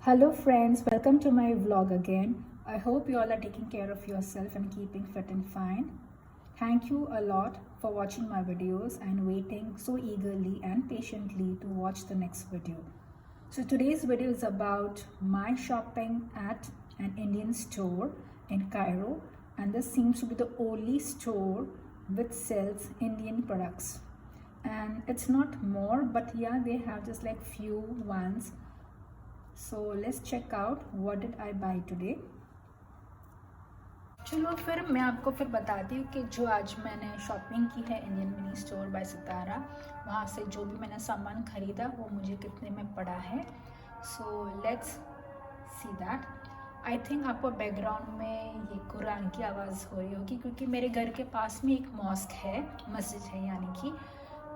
Hello friends, welcome to my vlog again. I hope you all are taking care of yourself and keeping fit and fine. Thank you a lot for watching my videos and waiting so eagerly and patiently to watch the next video. So today's video is about my shopping at an Indian store in Cairo, and this seems to be the only store which sells Indian products. And it's not more, but yeah, they have just like few ones. So let's check out what did I buy today. चलो फिर मैं आपको फिर बताती हूँ कि जो आज मैंने शॉपिंग की है इंडियन मिनी स्टोर बाय सितारा, वहाँ से जो भी मैंने सामान ख़रीदा वो मुझे कितने में पड़ा है. So let's see that. I think आपको बैकग्राउंड में ये कुरान की आवाज़ हो रही होगी क्योंकि मेरे घर के पास में एक मॉस्क है, मस्जिद है यानी कि,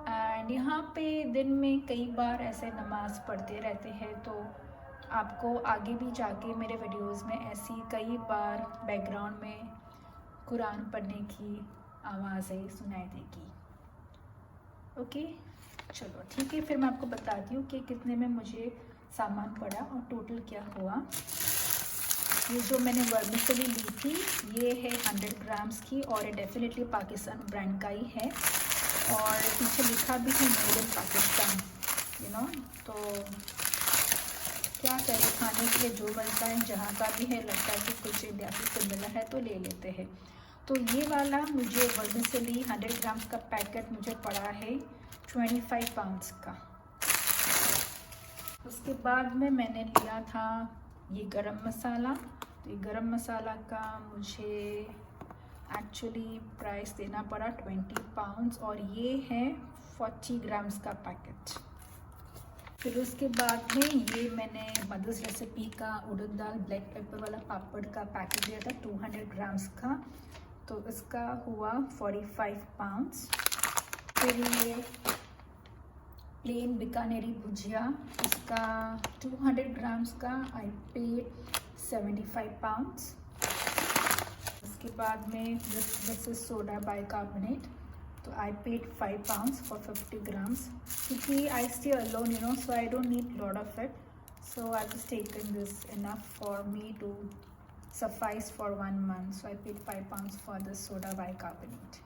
एंड यहाँ पे दिन में कई बार ऐसे नमाज पढ़ते रहते हैं, तो आपको आगे भी जाके मेरे वीडियोस में ऐसी कई बार बैकग्राउंड में कुरान पढ़ने की आवाज़ें सुनाई देगी. ओके, चलो ठीक है. फिर मैं आपको बताती हूँ कि कितने में मुझे सामान पड़ा और टोटल क्या हुआ. ये जो मैंने वर्मिसेली ली थी ये है 100 ग्राम्स की और ये डेफिनेटली पाकिस्तान ब्रांड का ही है और पीछे लिखा भी है made in Pakistan, you know. तो क्या करें, खाने के लिए जो बनता है जहाँ का भी है, लगता है कि कुछ इंडिया से सिमिलर है तो ले लेते हैं. तो ये वाला मुझे वर्मिसेली 100 ग्राम्स का पैकेट मुझे पड़ा है 25 पाउंड्स का. उसके बाद में मैंने लिया था ये गरम मसाला. तो ये गरम मसाला का मुझे एक्चुअली प्राइस देना पड़ा 20 पाउंड्स और ये है 40 ग्राम्स का पैकेट. फिर उसके बाद में ये मैंने मदर्स रेसिपी का उड़द दाल ब्लैक पेपर वाला पापड़ का पैकेट लिया था 200 ग्राम्स का, तो इसका हुआ 45 पाउंड्स. फिर ये प्लेन बीकानेरी भुजिया, इसका 200 ग्राम्स का आई पेड 75 पाउंड्स. उसके बाद में दिस इज सोडा बाइकार्बोनेट, तो I paid 5 pounds for 50 grams क्योंकि I stay alone, you know, so I don't need lot of it. So I have taken this enough for me to suffice for 1 month. So I paid 5 pounds for this soda bicarbonate.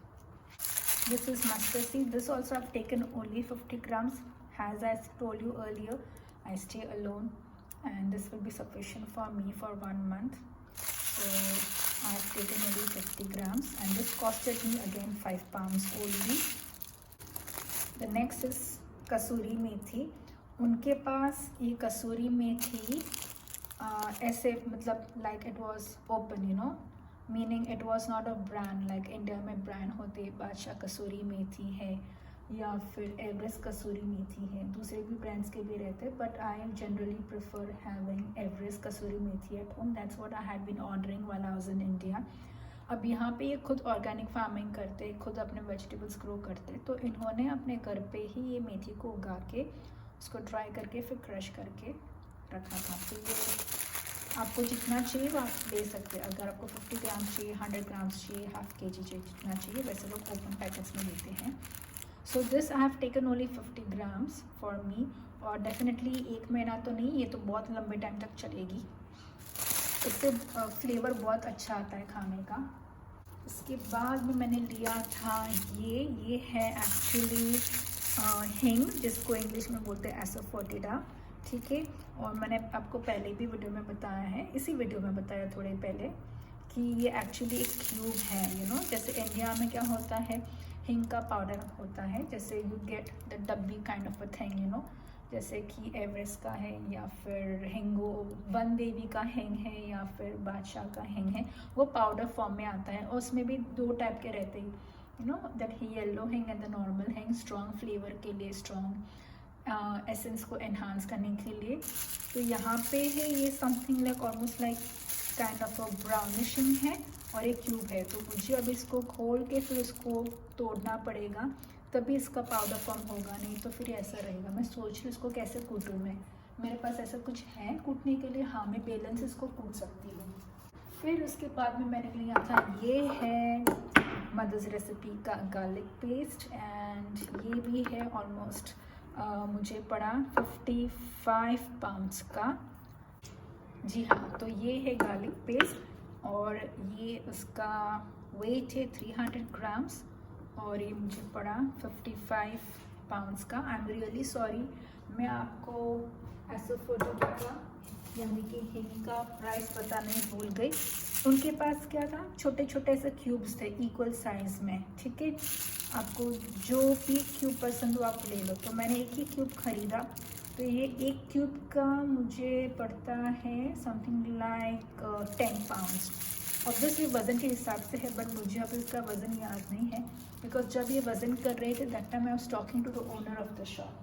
This is mustard seed. This also I've taken only 50 grams. As I told you earlier, I stay alone and this will be sufficient for me for 1 month. So I have taken only 50 grams and this costed me again 5 pounds only. The next is कसूरी मेथी. उनके पास ये कसूरी मेथी ऐसे मतलब like it was open, you know, meaning it was not a brand like India में brand होते बादशाह कसूरी मेथी है या फिर एवरेस्ट कसूरी मेथी है, दूसरे भी ब्रांड्स के भी रहते हैं, but I generally prefer having Everest kasuri methi at home. That's what I had been ordering while I was in India. अब यहाँ पे ये खुद ऑर्गेनिक फार्मिंग करते, खुद अपने वेजिटेबल्स ग्रो करते, तो इन्होंने अपने घर पे ही ये मेथी को उगा के उसको ड्राई करके फिर क्रश करके रखा था. तो ये आपको जितना चाहिए वो आप ले सकते हैं. अगर आपको 50 ग्राम चाहिए, 100 ग्राम्स चाहिए, हाफ के जी चाहिए, जितना चाहिए, वैसे लोग ओपन पैकेट्स में देते हैं. So this I have taken only 50 grams for me और डेफिनेटली 1 महीना तो नहीं, ये तो बहुत लंबे टाइम तक चलेगी. इससे फ्लेवर बहुत अच्छा आता है खाने का. इसके बाद में मैंने लिया था ये है एक्चुअली हिंग, जिसको इंग्लिश में बोलते हैं एसोफोटिडा, ठीक है. और मैंने आपको पहले भी वीडियो में बताया है, इसी वीडियो में बताया थोड़े पहले, कि ये एक्चुअली एक क्यूब है, यू नो. जैसे इंडिया में क्या होता है, हिंग का पाउडर होता है, जैसे यू गेट द डब्बी kind of a thing, you know, जैसे कि एवरेस्ट का है या फिर हिंगो वन देवी का हिंग है या फिर बादशाह का हिंग है, वो पाउडर फॉर्म में आता है. और उसमें भी 2 टाइप के रहते हैं, you know, that he yellow हिंग एंड द नॉर्मल हिंग, स्ट्रॉन्ग फ्लेवर के लिए, स्ट्रॉन्ग एसेंस को एनहांस करने के लिए. तो यहाँ पे है ये something like almost like kind of a brownish हिंग है और एक क्यूब है. तो मुझे अब इसको खोल के फिर इसको तोड़ना पड़ेगा, तभी इसका पाउडर फॉर्म होगा, नहीं तो फिर ऐसा रहेगा. मैं सोच रही हूँ इसको कैसे कूटूँ. मैं, मेरे पास ऐसा कुछ है कूटने के लिए, हाँ मैं बेलन से इसको कूट सकती हूँ. फिर उसके बाद में मैंने लिया था ये है मदर्स रेसिपी का गार्लिक पेस्ट एंड ये भी है ऑलमोस्ट मुझे पड़ा 55 पाउंड्स का. जी हाँ, तो ये है गार्लिक पेस्ट और ये उसका वेट है 300 ग्राम्स और ये मुझे पड़ा 55 पाउंड्स का। आई एम रियली सॉरी, मैं आपको ऐसा फोटो दूँगा, यानी कि हिंग का प्राइस बताने भूल गई। उनके पास क्या था, छोटे छोटे से क्यूब्स थे इक्वल साइज़ में, ठीक है। आपको जो भी क्यूब पसंद हो आप ले लो। तो मैंने एक ही क्यूब ख़रीदा, तो ये एक क्यूब का मुझे पड़ता है समथिंग लाइक 10 पाउंड्स। ऑब्वियसली वज़न के हिसाब से है, बट मुझे अब इसका वज़न याद नहीं है, बिकॉज जब ये वज़न कर रहे थे that time I was talking to the owner of the shop.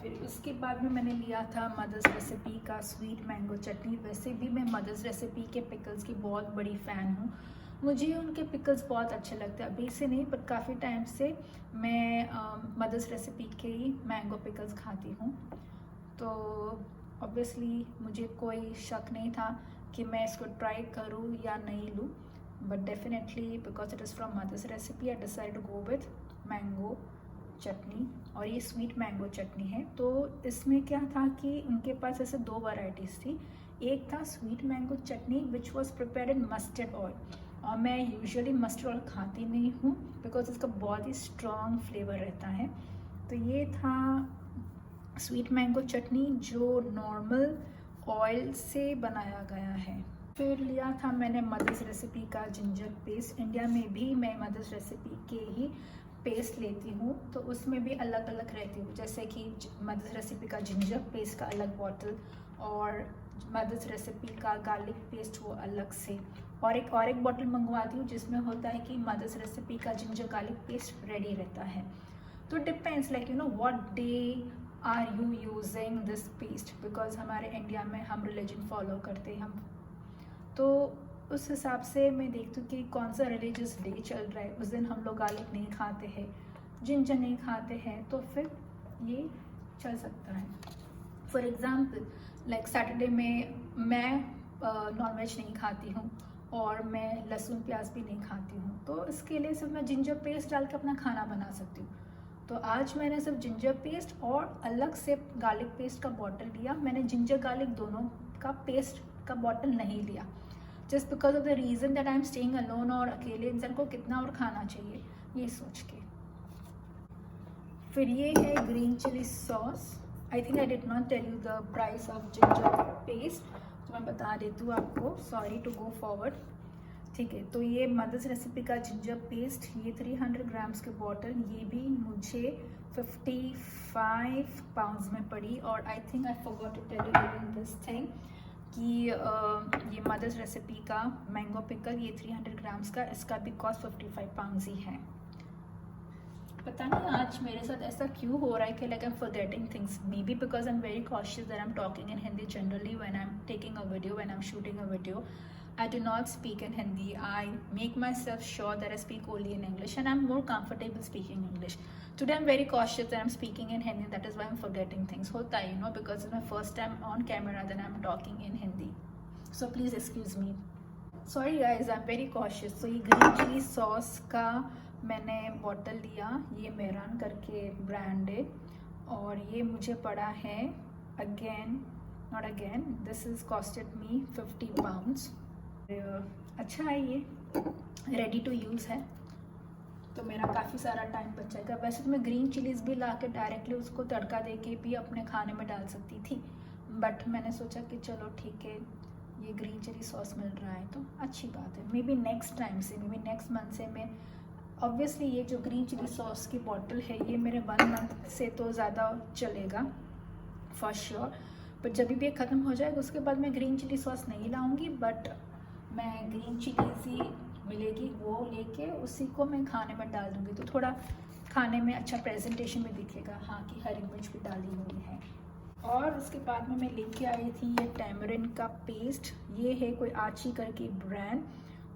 फिर उसके बाद में मैंने लिया था मदर्स रेसिपी का स्वीट मैंगो चटनी। वैसे भी मैं मदर्स रेसिपी के पिकल्स की बहुत बड़ी फ़ैन हूँ, मुझे उनके पिकल्स बहुत अच्छे लगते हैं। अभी से नहीं, बट काफ़ी टाइम से मैं मदर्स रेसिपी के ही मैंगो पिकल्स खाती हूँ। तो ऑब्वियसली मुझे कोई शक नहीं था कि मैं इसको ट्राई करूँ या नहीं लूँ, but definitely because it is from mother's recipe I decide to go with mango chutney. और ये स्वीट मैंगो चटनी है। तो इसमें क्या था कि उनके पास ऐसे दो वैरायटीज़ थी। एक था sweet mango chutney which was prepared in mustard oil, और मैं यूजुअली मस्टर्ड ऑयल खाती नहीं हूँ बिकॉज इसका बहुत ही स्ट्रॉन्ग फ्लेवर रहता है। तो ये था स्वीट मैंगो चटनी जो नॉर्मल ऑयल से बनाया गया है। फिर लिया था मैंने मदर्स रेसिपी का जिंजर पेस्ट। इंडिया में भी मैं मदर्स रेसिपी के ही पेस्ट लेती हूँ, तो उसमें भी अलग अलग रहती हूँ, जैसे कि मदर्स रेसिपी का जिंजर पेस्ट का अलग बॉटल और मदर्स रेसिपी का गार्लिक पेस्ट वो अलग से, और एक बॉटल मंगवाती हूँ जिसमें होता है कि मदर्स रेसिपी का जिंजर गार्लिक पेस्ट रेडी रहता है। तो depends like you know what day are you using this paste, because हमारे इंडिया में हम रिलीजन फॉलो करते हैं, हम तो उस हिसाब से मैं देखती हूँ कि कौन सा रिलीजियस डे चल रहा है, उस दिन हम लोग गार्लिक नहीं खाते हैं, जिंजर नहीं खाते हैं, तो फिर ये चल सकता है। फॉर एग्ज़ाम्पल लाइक सैटरडे में मैं नॉनवेज नहीं खाती हूँ और मैं लहसुन प्याज भी नहीं खाती हूँ, तो इसके लिए सिर्फ मैं जिंजर पेस्ट डाल के अपना खाना बना सकती हूँ। तो आज मैंने सिर्फ जिंजर पेस्ट और अलग से गार्लिक पेस्ट का बॉटल लिया। मैंने जिंजर गार्लिक दोनों का पेस्ट का बॉटल नहीं लिया, just because of the reason that I am staying alone, और अकेले इंसान को कितना और खाना चाहिए ये सोच के। फिर ये है green chilli sauce. I think I did not tell you the price of ginger paste, तो मैं बता देती हूँ आपको, सॉरी टू गो फॉरवर्ड, ठीक है। तो ये मदर्स रेसिपी का जिंजर पेस्ट, ये 300 ग्राम्स की बॉटल, ये भी मुझे 55 पाउंड्स में पड़ी। और I think I forgot to tell you this thing कि ये मदर्स रेसिपी का मैंगो पिकल, ये 300 ग्राम्स का, इसका भी कॉस्ट 55 पाउंड्स ही है। पता नहीं आज मेरे साथ ऐसा क्यों हो रहा है कि like I am forgetting things, may be because I am very cautious that I am talking in Hindi generally when I am taking a video, when I am shooting a video I do not speak in Hindi. I make myself sure that I speak only in English, and I'm more comfortable speaking English. Today I'm very cautious that I'm speaking in Hindi, that is why I'm forgetting things. Hota hai, you know, because it's my first time on camera, then I'm talking in Hindi. So please excuse me. Sorry guys, I'm very cautious. So ये green chili sauce का मैंने bottle लिया, ये मेरान करके brand है, और ये मुझे पड़ा है not again, this is costed me 50 pounds. अच्छा है, ये रेडी टू यूज़ है, तो मेरा काफ़ी सारा टाइम बच जाएगा। वैसे तो मैं ग्रीन चिलीज़ भी ला के डायरेक्टली उसको तड़का दे के भी अपने खाने में डाल सकती थी, बट मैंने सोचा कि चलो ठीक है, ये ग्रीन चिली सॉस मिल रहा है तो अच्छी बात है। मे बी नेक्स्ट टाइम से, मे बी नेक्स्ट मंथ से मैं ऑब्वियसली ये जो ग्रीन चिली सॉस की बॉटल है ये मेरे 1 मंथ से तो ज़्यादा चलेगा फॉर श्योर, बट जब भी ये ख़त्म हो जाएगा उसके बाद मैं ग्रीन चिली सॉस नहीं लाऊँगी, बट मैं ग्रीन चिली ही मिलेगी वो लेके उसी को मैं खाने में डाल दूँगी, तो थोड़ा खाने में अच्छा प्रेजेंटेशन में दिखेगा, हाँ कि हरी मिर्च भी डाली हुई है। और उसके बाद में मैं लेके आई थी ये टैमरिन का पेस्ट, ये है कोई आची करके ब्रांड,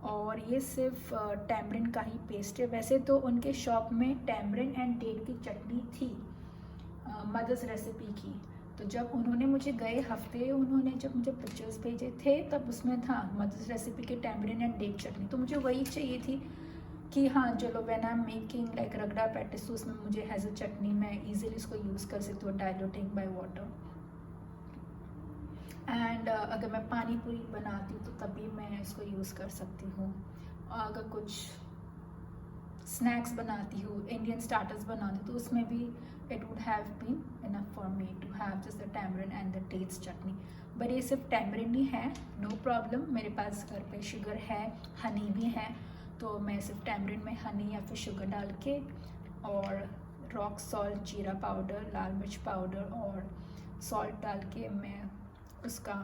और ये सिर्फ टैमरिन का ही पेस्ट है। वैसे तो उनके शॉप में टैमरिन एंड डेट की चटनी थी मदर्स रेसिपी की, तो जब उन्होंने मुझे गए हफ्ते उन्होंने जब मुझे पिक्चर्स भेजे थे तब उसमें था मदर्स रेसिपी के टैमरिन एंड डेट चटनी, तो मुझे वही चाहिए थी कि हाँ चलो when I am making like रगड़ा पैटिस तो उसमें मुझे हैज़ अ चटनी मैं ईजिली इसको यूज़ कर सकती हूँ डाइल्यूटिंग बाय वाटर। एंड अगर मैं पानी पूरी बनाती हूँ तो तभी मैं इसको यूज़ कर सकती हूँ। अगर कुछ स्नैक्स बनाती हूँ, इंडियन स्टार्टर्स बनाती हूँ, तो उसमें भी it would have been enough for me to have just the tamarind and the dates chutney. But ये सिर्फ टैमरिन ही है, नो प्रॉब्लम। मेरे पास घर पे शुगर है, हनी भी है, तो मैं सिर्फ टैमरिन में हनी या फिर शुगर डाल के और रॉक सॉल्ट, जीरा पाउडर, लाल मिर्च पाउडर और सॉल्ट डाल के मैं उसका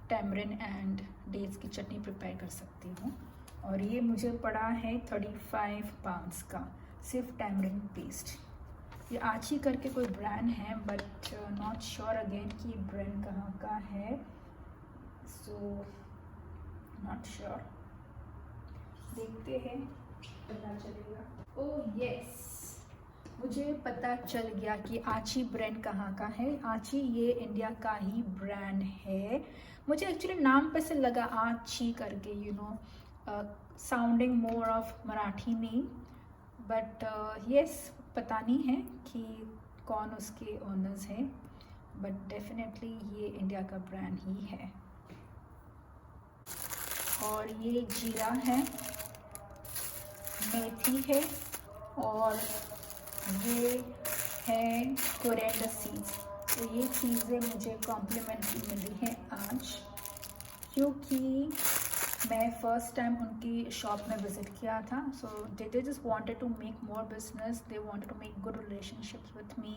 टैमरिन एंड डेट्स की चटनी प्रिपेयर कर सकती हूँ। और ये मुझे पड़ा है 35 पाउंड्स का, सिर्फ टैमरिन पेस्ट। ये आची करके कोई ब्रांड है, बट नॉट श्योर अगेन कि ब्रांड कहाँ का है, सो नॉट श्योर। देखते हैं, पता चलेगा। ओह यस, मुझे पता चल गया कि आची ब्रांड कहाँ का है। आची ये इंडिया का ही ब्रांड है। मुझे एक्चुअली नाम पे से लगा आची करके, you know, sounding more of Marathi name, but yes, पता नहीं है कि कौन उसके ओनर्स हैं, बट डेफिनेटली ये इंडिया का ब्रांड ही है। और ये जीरा है, मेथी है और ये है कोरिएंडर सीड्स। तो ये चीज़ें मुझे कॉम्प्लीमेंट्री मिली हैं आज, क्योंकि मैं फर्स्ट टाइम उनकी शॉप में विज़िट किया था। So they just wanted to make more business, they wanted to make good relationships with me,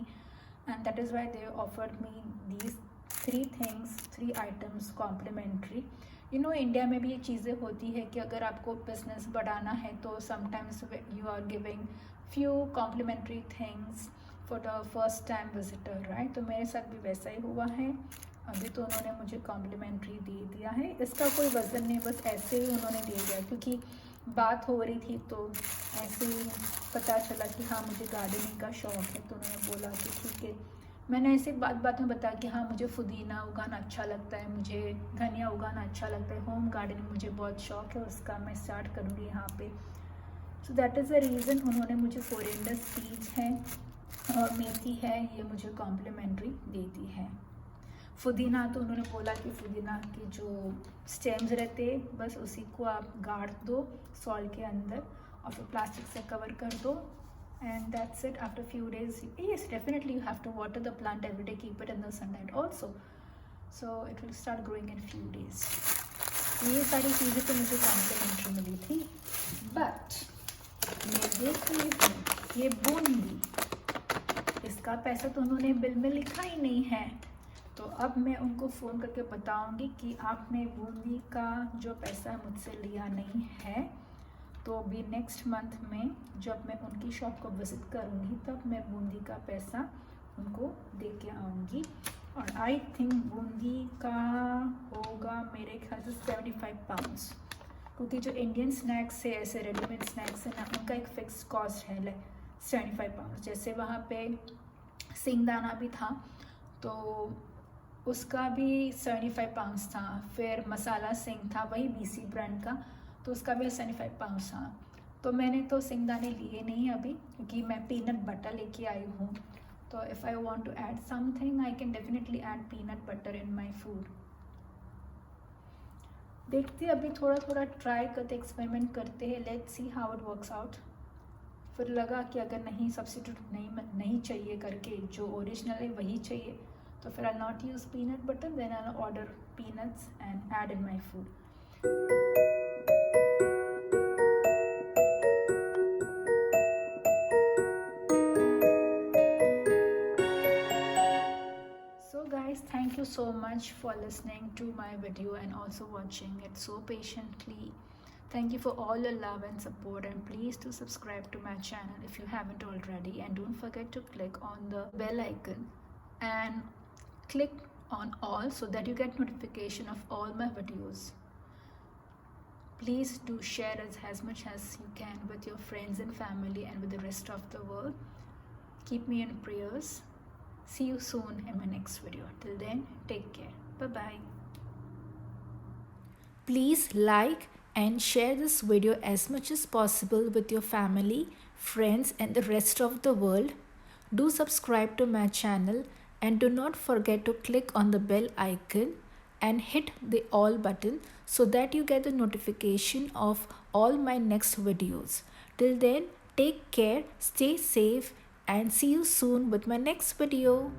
and that is why they offered me these 3 items complimentary. You know, India में भी ये चीज़ें होती है कि अगर आपको बिजनेस बढ़ाना है तो sometimes you are giving few complimentary things for the first time visitor, right. तो मेरे साथ भी वैसा ही हुआ है। अभी तो उन्होंने मुझे कॉम्प्लीमेंट्री दे दिया है, इसका कोई वज़न नहीं, बस ऐसे ही उन्होंने दे दिया, क्योंकि बात हो रही थी तो ऐसे ही पता चला कि हाँ मुझे गार्डनिंग का शौक़ है, तो उन्होंने बोला कि ठीक है। मैंने ऐसे बात में बताया कि हाँ मुझे पुदीना उगाना अच्छा लगता है, मुझे धनिया उगाना अच्छा लगता है, होम गार्डनिंग मुझे बहुत शौक़ है, उसका मैं स्टार्ट करूँगी यहाँ पे। So that is the reason उन्होंने मुझे कोरिएंडर सीड्स हैं और मेथी है, ये मुझे कॉम्प्लीमेंट्री दे दी है। पुदीना तो उन्होंने बोला कि पुदीना के जो स्टेम्स रहते हैं बस उसी को आप गाड़ दो सॉइल के अंदर और फिर प्लास्टिक से कवर कर दो, and that's it. After few days, yes, definitely you have to water the plant every day, keep it in the sunlight also, so it will start growing in few days. ये सारी चीज़ें तो मुझे complementary मिली थी, but मैं देख रही हूँ ये बूंदी, इसका पैसा तो उन्होंने बिल में लिखा ही नहीं है। तो अब मैं उनको फ़ोन करके बताऊंगी कि आपने बूंदी का जो पैसा मुझसे लिया नहीं है, तो भी नेक्स्ट मंथ में जब मैं उनकी शॉप को विज़िट करूँगी तब मैं बूंदी का पैसा उनको दे के आऊँगी। और आई थिंक बूंदी का होगा मेरे ख्याल से 75 पाउंड्स, क्योंकि जो इंडियन स्नैक्स है, ऐसे रेडीमेड स्नैक्स है ना, उनका एक फ़िक्स कॉस्ट है 75 पाउंड्स। जैसे वहाँ पे सिंगदाना भी था तो उसका भी 75 पाउंड्स था, फिर मसाला सिंह था वही BC ब्रांड का, तो उसका भी 75 पाउंड्स था। तो मैंने तो सिंगदाने लिए नहीं अभी, क्योंकि मैं पीनट बटर लेके आई हूँ। तो if I want to add something I can definitely add peanut butter in my food. देखते अभी थोड़ा ट्राई करते, एक्सपेरिमेंट करते हैं, let's see how it works out. फिर लगा कि अगर नहीं सब्स्टिट्यूट नहीं चाहिए करके जो ओरिजिनल है वही चाहिए, तो फिर I not use peanut butter, then I order peanuts and add in my food. Thank you so much for listening to my video and also watching it so patiently. Thank you for all your love and support, and please do subscribe to my channel if you haven't already, and don't forget to click on the bell icon and click on all so that you get notification of all my videos. Please do share as much as you can with your friends and family and with the rest of the world. Keep me in prayers. See you soon in my next video. Till then, take care. Bye-bye. Please like and share this video as much as possible with your family, friends and the rest of the world. Do subscribe to my channel and do not forget to click on the bell icon and hit the all button so that you get the notification of all my next videos. Till then, take care, stay safe, and see you soon with my next video.